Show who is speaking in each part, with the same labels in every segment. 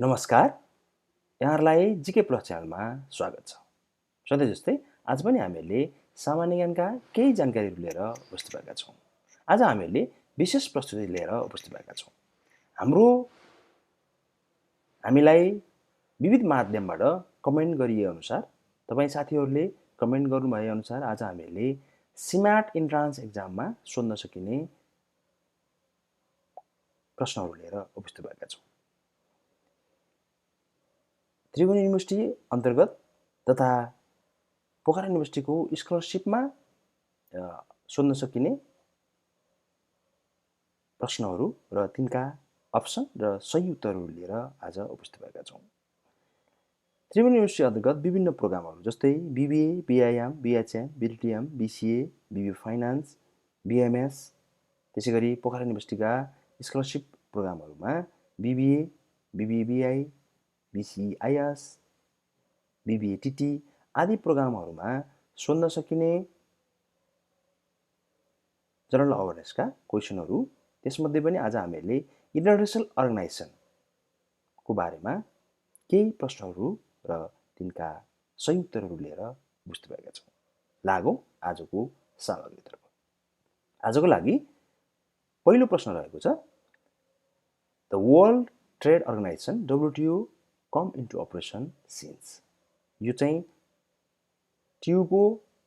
Speaker 1: नमस्कार, यहाँहरूलाई जिके प्लस च्यानलमा स्वागत छ। सधैँ जस्तै आज पनि हामीहरूले सामान्य ज्ञानका केही जानकारीहरू लिएर उपस्थित भएका छौँ। आज हामीहरूले विशेष प्रस्तुति लिएर उपस्थित भएका छौँ। हामीलाई विविध माध्यमबाट कमेन्ट गरिए अनुसार तपाईँ साथीहरूले कमेन्ट गर्नुभए अनुसार आज हामीहरूले सिम्याट इन्ट्रान्स एक्जाममा सोध्न सकिने प्रश्नहरू लिएर उपस्थित भएका छौँ। त्रिभुवन युनिभर्सिटी अन्तर्गत तथा पोखरा युनिभर्सिटीको स्कलरसिपमा सोध्न सकिने प्रश्नहरू र तिनका अप्सन र सही उत्तरहरू लिएर आज उपस्थित भएका छौँ। त्रिभुवन युनिभर्सिटी अन्तर्गत विभिन्न प्रोग्रामहरू जस्तै BBA, BIM, BHM, BTM, BCA, BB finance, BMS, त्यसै गरी पोखरा युनिभर्सिटीका स्कलरसिप प्रोग्रामहरूमा बिबिए, बिबिबिआई, बिसिआइएस, बिबिएटिटी आदि प्रोग्रामहरूमा सोध्न सकिने जनरल अवेरनेसका क्वेसनहरू, त्यसमध्ये पनि आज हामीहरूले इन्टरनेसनल अर्गनाइजेसनको बारेमा केही प्रश्नहरू र तिनका सही उत्तरहरू लिएर उपस्थित भएका छौँ। लागौँ आजको सामग्रीतर्फ। आजको लागि पहिलो प्रश्न रहेको छ, the World trade Organization WTO come into operation since. यो चाहिँ ट्युको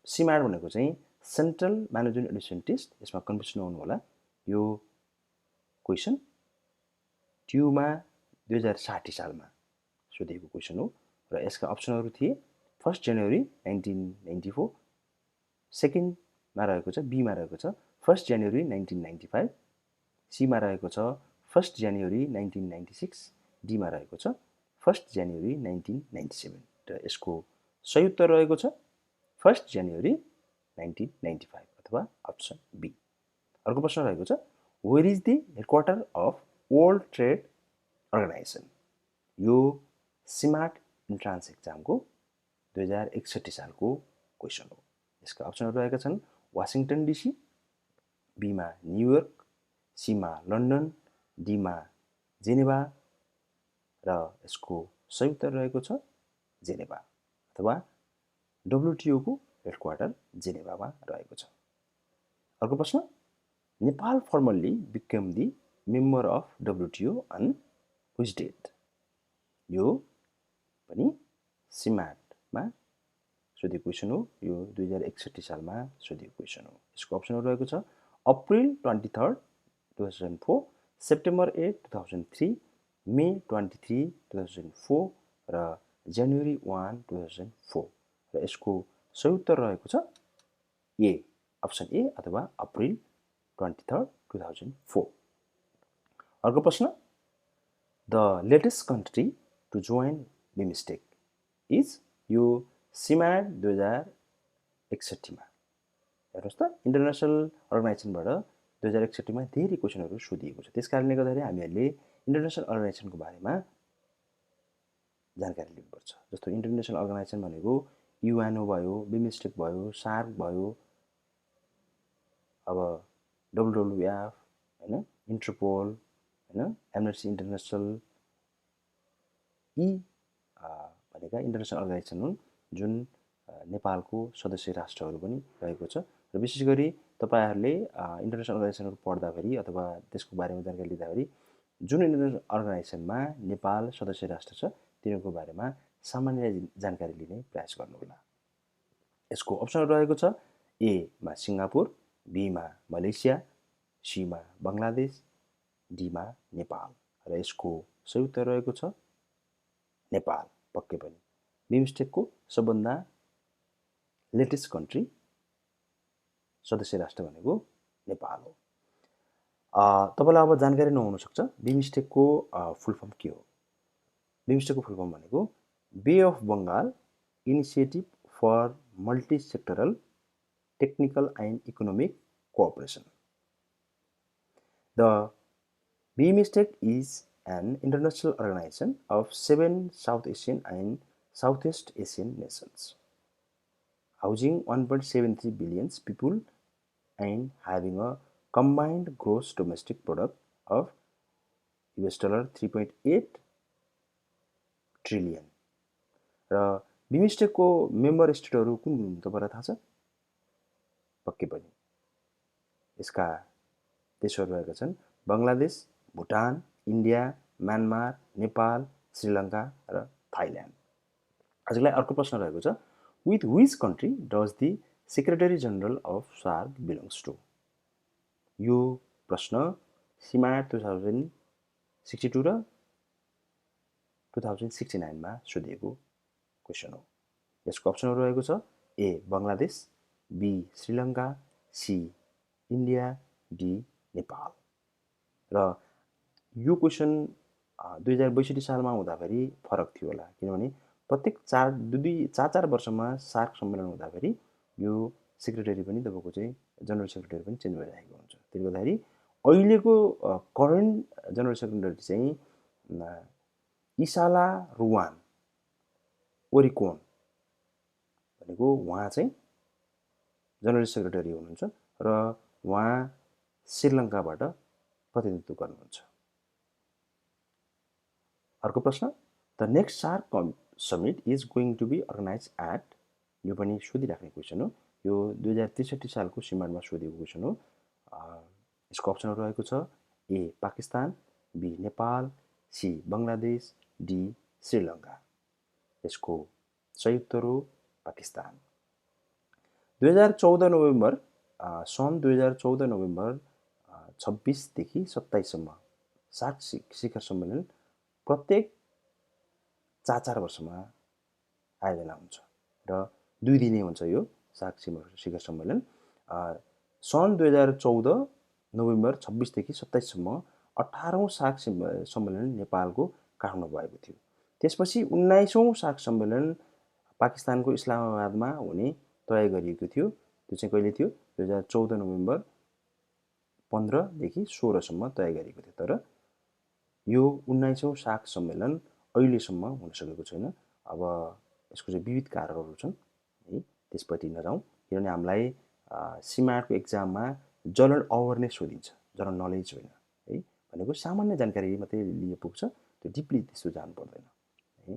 Speaker 1: सिम्याट भनेको चाहिँ सेन्ट्रल म्यानेजमेन्ट एडुकेसन टेस्ट, यसमा कन्फ्युजन नहुनु होला। यो क्वेसन ट्युमा 2060 सालमा सोधिएको क्वेसन हो र यसका अप्सनहरू थिए 1 जनवरी 1994, सेकेन्डमा रहेको छ बीमा रहेको छ 1 जनवरी 1995, सीमा रहेको छ 1 जनवरी 1996, डीमा रहेको छ 1 जनवरी 1997 र यसको सही उत्तर रहेको छ 1 जनवरी 1995 अथवा अप्सन बी। अर्को प्रश्न रहेको छ, where is the headquarter of world trade organisation. यो सिम्याट इन्ट्रान्स एक्जामको 2061 सालको क्वेसन हो। यसका अप्सनहरू रहेका छन् वासिङटन डिसी, बीमा न्युयोर्क, सीमा लन्डन, डीमा जेनेभा र यसको सही उत्तर रहेको छ जेनेभा अथवा WTOको हेडक्वार्टर जेनेभामा रहेको छ। अर्को प्रश्न, Nepal formally become the member of WTO on which date. यो पनि सिम्याटमा सोधिएको क्वेसन हो। यो 2061 सालमा सोधिएको क्वेसन हो। यसको अप्सनहरू रहेको छ अप्रिल 23, 2004, सेप्टेम्बर 8, 2003, मे 23, 2004 र जनवरी 1, 2004 र यसको सही उत्तर रहेको छ ए, अप्सन ए अथवा अप्रिल 23, 2004। अर्को प्रश्न, the latest country to join BIMSTEC is. यो सिम्याट 2061मा हेर्नुहोस् त, इन्टरनेसनल अर्गनाइजेसनबाट 2061मा धेरै क्वेसनहरू सोधिएको छ। त्यस कारणले गर्दाखेरि हामीहरूले इन्टरनेसनल अर्गनाइजेसनको बारेमा जानकारी लिनुपर्छ। जस्तो इन्टरनेसनल अर्गनाइजेसन भनेको युएनओ भयो, बिमस्टेक भयो, सार्क भयो, अब WWF हैन, इन्टरपोल हैन, एमनेस्टी इन्टरनेसनल, यी भनेका इन्टरनेसनल अर्गनाइजेसन हुन् जुन नेपालको सदस्य राष्ट्रहरू पनि रहेको छ। र विशेष गरी तपाईहरूले इन्टरनेसनल अर्गनाइजेसनहरू पढ्दाखेरि अथवा त्यसको बारेमा जानकारी लिँदाखेरि जुन इन्टरनेसनल अर्गनाइजेसनमा नेपाल सदस्य राष्ट्र छ तिनीहरूको बारेमा सामान्य जानकारी लिने प्रयास गर्नुहोला। यसको अप्सनहरू रहेको छ एमा सिङ्गापुर, बीमा मलेसिया, सीमा बङ्गलादेश, डीमा नेपाल र यसको सही उत्तर रहेको छ नेपाल। पक्कै पनि बिमस्टेकको सबभन्दा लेटेस्ट कन्ट्री सदस्य राष्ट्र भनेको नेपाल हो। तपाईँलाई अब जानकारी नहुनसक्छ बिमस्टेकको फुल फर्म के हो। बिमस्टेकको फुल फर्म भनेको bay of Bengal initiative for multi sectoral technical and economic cooperation. The BIMSTEC is an international organization of 7 South Asian and Southeast Asian nations, housing 1.73 billion people and having a combined gross domestic product of US $3.8 trillion. र बिमस्टेकको member स्टेटहरू कुन कुन तपाईँलाई थाहा छ? पक्कै पनि यसका देशहरू रहेका छन् बङ्गलादेश, भुटान, इन्डिया, म्यानमार, नेपाल, श्रीलङ्का र थाइल्यान्ड। आजको लागि अर्को प्रश्न रहेको छ, with which country does the secretary general of SAARC belongs to? यो प्रश्न सिमाट 2062 र 2069 मा सोधिएको क्वेसन हो। यसको अप्सनहरू रहेको छ, A Bangladesh, B Sri Lanka, C India, D Nepal. र यो क्वेसन 2062 सालमा हुँदाखेरि फरक थियो होला, किनभने प्रत्येक चार वर्षमा सार्क सम्मेलन हुँदाखेरि यो सेक्रेटरी पनि तपाईँको चाहिँ जनरल सेक्रेटरी पनि चेन्ज भइरहेको हुन्छ। त्यसले गर्दाखेरि अहिलेको करेन्ट जनरल सेक्रेटरी चाहिँ इसाला रुवान ओरिकोन भनेको उहाँ चाहिँ जनरल सेक्रेटरी हुनुहुन्छ र उहाँ श्रीलङ्काबाट प्रतिनिधित्व गर्नुहुन्छ। अर्को प्रश्न, the next SAARC summit is going to be organised at, यो पनि सोधिराख्ने क्वेसन हो। यो 2063 सालको सिमाटमा सोधिएको क्वेसन हो। यसको अप्सनहरू रहेको छ, A Pakistan, B Nepal, C Bangladesh, D Sri Lanka. यसको सही उत्तर हो पाकिस्तान। 2014 नोभेम्बर सन् 2014 नोभेम्बर 26 देखि 27 सम्म सार्क शिखर सम्मेलन प्रत्येक 4 वर्षमा आयोजना हुन्छ र 2 दिने हुन्छ यो सार्क शिखर सम्मेलन। सन् 2014 नोभेम्बर 26 देखि 27 सम्म 18औं सार्क सम्मेलन नेपालको काठमाडौँ भएको थियो। त्यसपछि 19औं सार्क सम्मेलन पाकिस्तानको इस्लामाबादमा हुने तय गरिएको थियो। त्यो चाहिँ कहिले थियो? 2014 नोभेम्बर 15 देखि 16 सम्म तय गरिएको थियो। तर यो 19औं सार्क सम्मेलन अहिलेसम्म हुन सकेको छैन। अब यसको चाहिँ विविध कारणहरू छन् है, त्यसपछि नजाउँ, किनभने हामीलाई सिमाटको एक्जाममा जनरल अवेरनेस सोधिन्छ, जनरल नलेज होइन है, भनेको सामान्य जानकारी मात्रै लिए पुग्छ, त्यो डिपली त्यस्तो जानु पर्दैन है।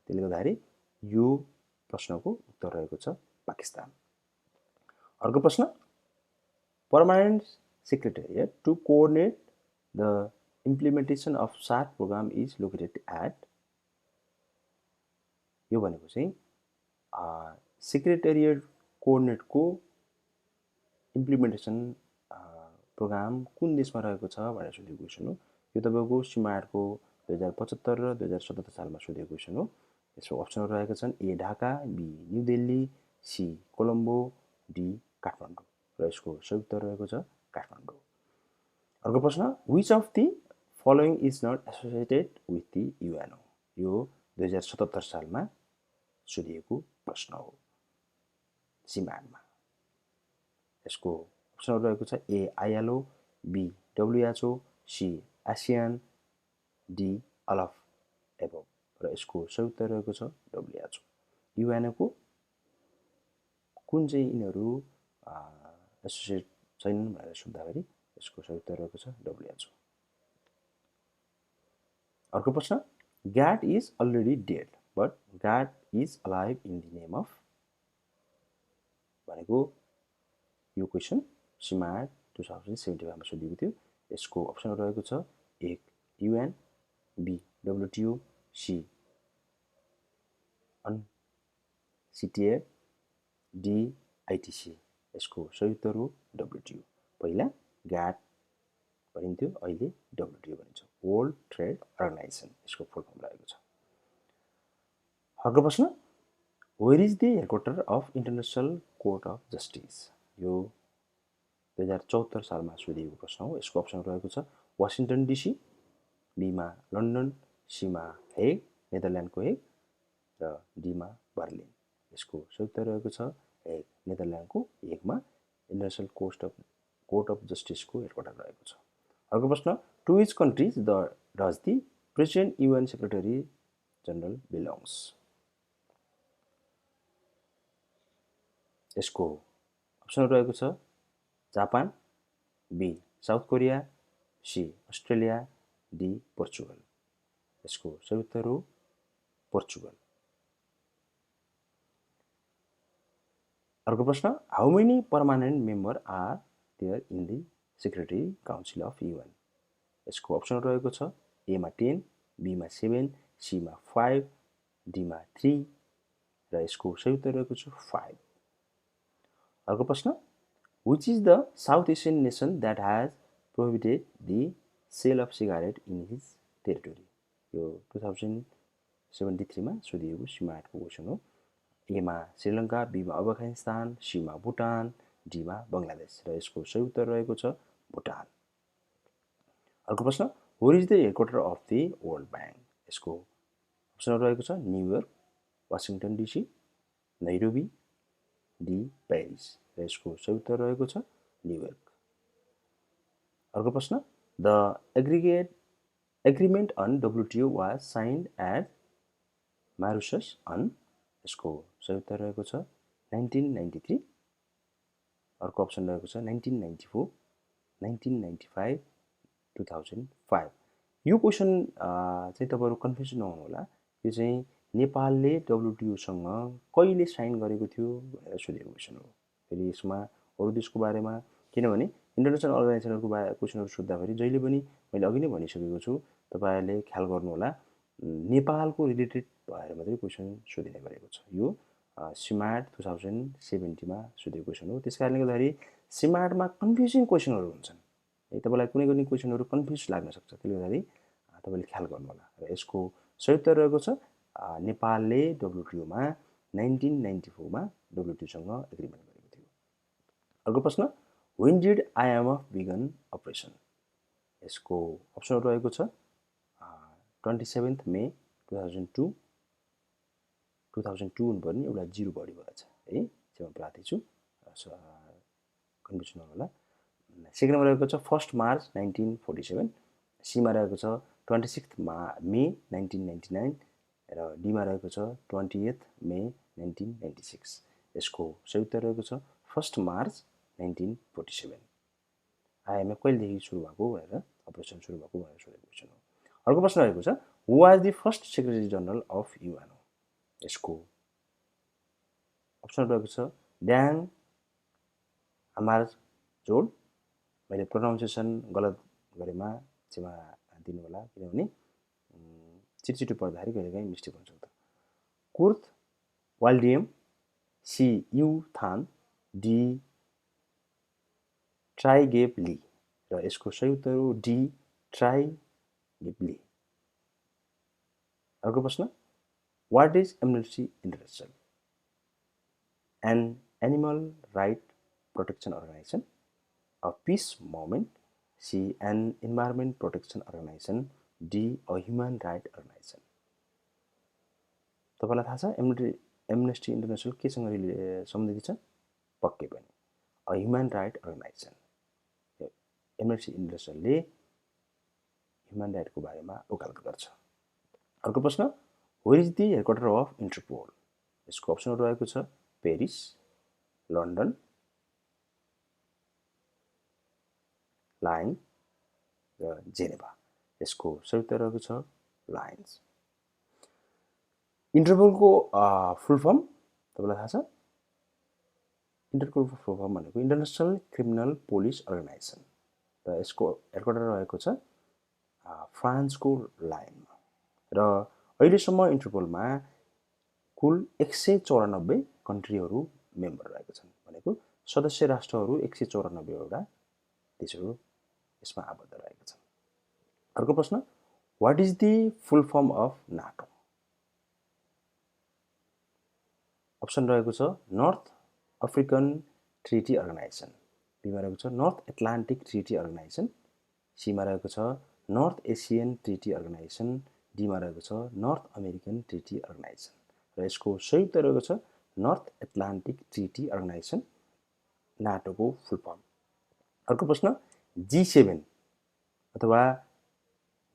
Speaker 1: त्यसले गर्दाखेरि यो प्रश्नको उत्तर रहेको छ पाकिस्तान। अर्को प्रश्न, permanent secretariat to coordinate the implementation of SAARC programme is located at, यो भनेको चाहिँ सेक्रेटेरिएट कोअर्डिनेटको इम्प्लिमेन्टेसन प्रोग्राम कुन देशमा रहेको छ भनेर सोधेको क्वेसन हो। यो तपाईँको सिमाटको 2075 र 2077 सालमा सोधेको क्वेसन हो। यसको अप्सनहरू रहेका छन्, A Dhaka, B new Delhi, C Colombo, D Kathmandu. र यसको सही उत्तर रहेको छ काठमाडौँ। अर्को प्रश्न, which of the following is not associated with the UNO, यो 2077 सालमा सोधिएको प्रश्न हो सिमाटमा। यसको अप्सनहरू रहेको छ, A ILO, B WHO, C ASEAN, D all of above. र यसको सही उत्तर रहेको छ डब्लुएचओ। युएनओको कुन चाहिँ यिनीहरू एसोसिएट छैनन् भनेर सोद्धाखेरि यसको सही उत्तर रहेको छ डब्लुएचओ। अर्को प्रश्न, get is already dead but get is alive in the name of, भनेको यो क्वेसन सिमाट 2075 मा सोधिएको थियो। यसको अप्सनहरू रहेको छ, एक UN, B WTO, C UNCTAD, D ITC. यसको सही उत्तर हो डब्लुटिओ। पहिला ग्याट भनिन्थ्यो, अहिले डब्लुटिओ भनिन्छ, वर्ल्ड ट्रेड अर्गनाइजेसन यसको फुल फर्म रहेको छ। अर्को प्रश्न, where is the headquarter of International court of Justice, यो 2074 सालमा सोधिएको प्रश्न हो। यसको अप्सन रहेको छ, वासिङटन डिसी, बीमा लन्डन, सीमा हेग नेदरल्यान्डको हेग, र डीमा बर्लिन। यसको सही उत्तर रहेको छ हेग, नेदरल्यान्डको हेगमा इन्टरनेसनल कोर्ट अफ जस्टिसको हेडक्वार्टर रहेको छ। अर्को प्रश्न, to which countries does the president UN secretary general belongs, यसको अप्सन रहेको छ, Japan, B South Korea, C Australia, D Portugal. यसको सही उत्तर हो पोर्चुगल। अर्को प्रश्न, how many permanent member are there in the secretary council of UN? यसको अप्सन रहेको छ एमा 10, बीमा 7, सीमा 5, डीमा 3 र यसको सही उत्तर रहेको छ 5। अर्को प्रश्न, which is the South Asian nation that has prohibited the sale of cigarette in his territory? यो 2073 मा सोधिएको सीमाको क्वेसन हो। एमा श्रीलङ्का, बीमा अफगानिस्तान, सीमा भुटान, डीमा बङ्गलादेश र यसको सही उत्तर रहेको छ भुटान। अर्को प्रश्न, where is the headquarter of the world bank? यसको अप्सन रहेको छ New York, Washington DC, Nairobi, D Paris र यसको सही उत्तर रहेको छ न्युयोर्क। अर्को प्रश्न, the agreement on WTO was signed at Mauritius on? यसको सही उत्तर रहेको छ 1993। अर्को अप्सन रहेको छ 1994, 1995, 2005। यो क्वेसन चाहिँ तपाईँहरू कन्फ्युज नहुनु होला। यो चाहिँ नेपालले डब्ल्युटिओसँग कहिले साइन गरेको थियो भनेर सोधेको क्वेसन हो। फेरि यसमा अरू देशको बारेमा, किनभने इन्टरनेसनल अर्गनाइजेसनहरूको क्वेसनहरू सोद्धाखेरि जहिले पनि मैले अघि नै भनिसकेको छु, तपाईँहरूले ख्याल गर्नुहोला नेपालको रिलेटेड भएर मात्रै क्वेसन सोधिने गरेको छ। यो सिमाट 2070 मा सोधेको क्वेसन हो। त्यस कारणले गर्दाखेरि सिमाटमा कन्फ्युजिङ क्वेसनहरू हुन्छन् है, तपाईँलाई कुनै कुनै क्वेसनहरू कन्फ्युज लाग्न सक्छ। त्यसले गर्दाखेरि तपाईँले ख्याल गर्नुहोला। र यसको सही उत्तर रहेको छ नेपालले डब्ल्युटिओमा 1994 मा डब्ल्युटिओसँग एग्रिमेन्ट गरेको थियो। अर्को प्रश्न, when did IMF begin operation? यसको अप्सन रहेको छ 27 मे 2002, 2002 हुनुपर्ने, एउटा जिरो बढी भएछ है, क्षमा प्रार्थी छु, कन्फ्युजन नहोला। सेकेन्डमा रहेको छ 1 मार्च 1947, सीमा रहेको छ 26 मे 1999 र डीमा रहेको छ 20 मे 1996। यसको सही उत्तर रहेको छ 1 मार्च 1947। आइएमएफ कहिलेदेखि सुरु भएको भनेर, अपरेसन सुरु भएको भनेर सोधेको क्वेसन हो। अर्को प्रश्न रहेको छ, who was the first secretary general of UN? यसको अप्सन रहेको छ ड्याङ हमारजोड। मैले प्रोनाउन्सिएसन गलत गरेमा क्षमा दिनु होला, किनभने छिटो पढ्दाखेरि कहिलेकाहीँ मिस्टेक हुनसक्छ। कुर्थ वाल्डियम, सी यु थान, डी ट्राइगेप ली र यसको सही उत्तर हो डी ट्राइगेप ली। अर्को प्रश्न, what is Amnesty International? An animal right protection organisation, a peace movement, C an environment protection organisation, D a human right organisation. तपाईँलाई थाहा छ एमनेस्टी इन्टरनेसनल केसँग सम्बन्धित छ? पक्कै पनि a human right organization. Amnesty इन्टरनेसनलले ह्युमन राइटको बारेमा वकालत गर्छ। अर्को प्रश्न, where is the headquarter of Interpol? यसको अप्सन रहेको छ पेरिस, लन्डन, लाइन र जेनेभा। यसको सही उत्तर रहेको छ लायन्स। इन्टरपोलको फुल फर्म तपाईँलाई थाहा छ? इन्टरपोलको फुल फर्म भनेको इन्टरनेसनल क्रिमिनल पुलिस अर्गनाइजेसन र यसको हेडक्वार्टर रहेको छ फ्रान्सको लायनमा। र अहिलेसम्म इन्टरपोलमा कुल 194 कन्ट्रीहरू मेम्बर रहेका छन्, भनेको सदस्य राष्ट्रहरू 194 वटा देशहरू यसमा आबद्ध रहेका छन्। अर्को प्रश्न, what is the full form of NATO? Option रहेको छ नर्थ अफ्रिकन ट्रिटी अर्गनाइजेसन, बीमा रहेको छ नर्थ एटलान्टिक ट्रिटी अर्गनाइजेसन, सीमा रहेको छ नर्थ एसियन ट्रिटी अर्गनाइजेसन, डीमा रहेको छ नर्थ अमेरिकन ट्रिटी अर्गनाइजेसन र यसको सही उत्तर रहेको छ नर्थ एटलान्टिक ट्रिटी अर्गनाइजेसन, नाटोको फुल फर्म। अर्को प्रश्न, G7 अथवा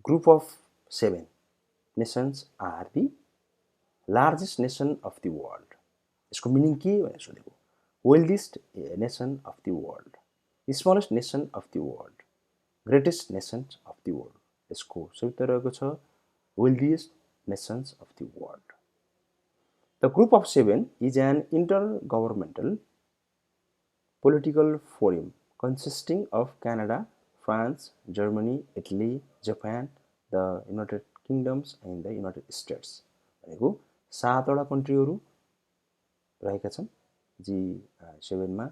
Speaker 1: group of 7 nations are the largest nation of the world. यसको मिनिङ के भनेर सोधेको? Wealthiest nation of the world, smallest nation of the world, greatest nation of the world. यसको सही उत्तर रहेको छ wealthiest nations of the world. The Group of Seven is an intergovernmental political forum consisting of Canada, France, Germany, Italy, Japan, the United Kingdoms and the United States भनेको 7वटा कन्ट्रीहरू रहेका छन् G7 मा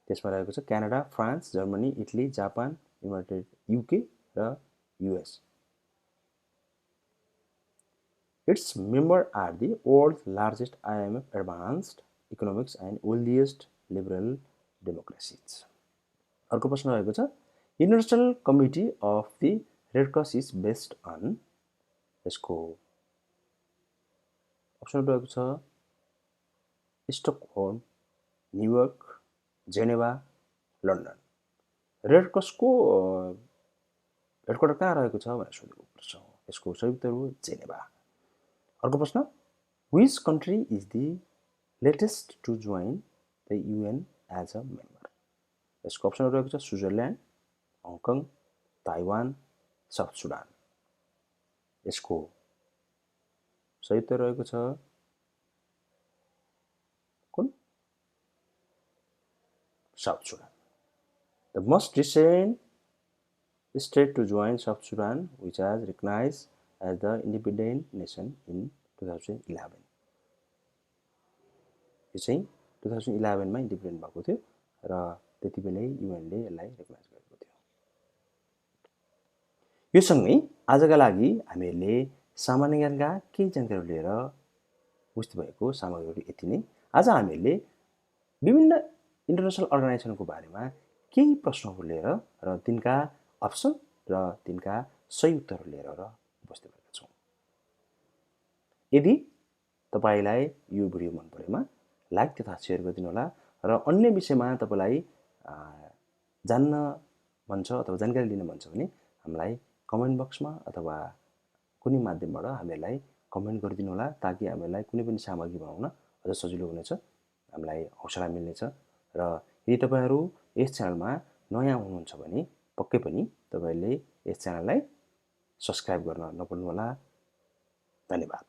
Speaker 1: त्यसमा रहेको छ Canada, France, Germany, Italy, Japan, United UK र US. Its members are the world's largest IMF advanced economics and wealthiest liberal democracies. अर्को प्रश्न रहेको छ International Committee of the Red Cross is based on यसको अप्सन रहेको छ Stockholm, New York, Geneva, London. Red क्रसको headquarter कहाँ रहेको छ भनेर सोधेको प्रश्न हो. यसको संयुक्त रूप जेनेभा. अर्को प्रश्न Which country is the latest to join the UN as a member? यसको अप्सन रहेको छ Switzerland, Hong Kong, Taiwan, south Sudan. यसको सही उत्तर रहेको छ कुन south Sudan. The most recent state to join South Sudan, which was recognized as the independent nation in 2011. यो चाहिँ 2011 मा इन्डिपेन्डेन्ट भएको थियो र त्यति बेलै युएनले यसलाई रिकगनाइज गरेको थियो. यो सँगै आजका लागि हामीले सामान्य ज्ञानका केही जानकारी लिएर उपस्थित भएको सामग्रीहरू यति नै. आज हामीले विभिन्न इन्टरनेसनल अर्गनाइजेसनको बारेमा केही प्रश्नहरू लिएर र तिनका अप्सन र तिनका सही उत्तरहरू लिएर उपस्थित भएका छौँ. यदि तपाईलाई यो भिडियो मन परेमा लाइक तथा शेयर गरिदिनु होला र अन्य विषयमा तपाईलाई जान्न मन छ अथवा जानकारी लिन मन छ भने हामीलाई कमेन्ट बक्समा अथवा कुनै माध्यमबाट हामीलाई कमेन्ट गरिदिनु होला ताकि हामीलाई कुनै पनि सामग्री बनाउन अझ सजिलो हुनेछ, हामीलाई हौसला मिल्नेछ. र यदि तपाईहरु यस च्यानलमा नयाँ हुनुहुन्छ भने पक्कै पनि तपाईले यस च्यानललाई सब्स्क्राइब गर्न नभुल्नु होला. धन्यवाद.